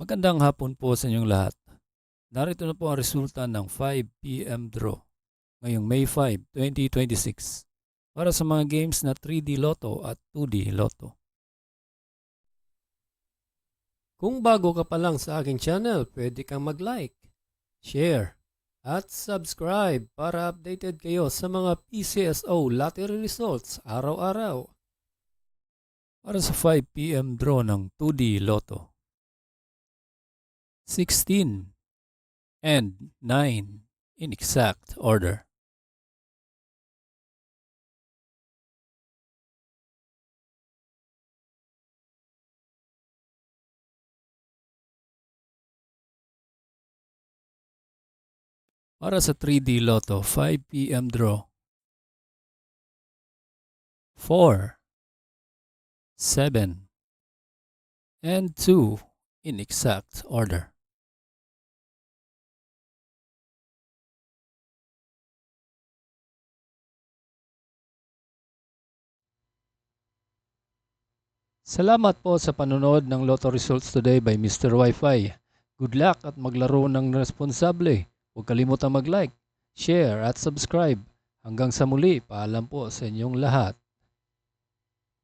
Magandang hapon po sa inyong lahat. Narito na po ang resulta ng 5 p.m. draw ngayong May 5, 2026 para sa mga games na 3D Lotto at 2D Lotto. Kung bago ka pa lang sa aking channel, pwede kang mag-like, share, at subscribe para updated kayo sa mga PCSO lottery results araw-araw. Para sa 5 p.m. draw ng 2D Lotto, 16 and 9 in exact order. Para sa 3D Lotto 5 p.m. draw, 4, 7, and 2 in exact order. Salamat po sa panonood ng Lotto Results Today by Mr. Wi-Fi. Good luck at maglaro ng responsable. Huwag kalimutang mag-like, share at subscribe. Hanggang sa muli, paalam po sa inyong lahat.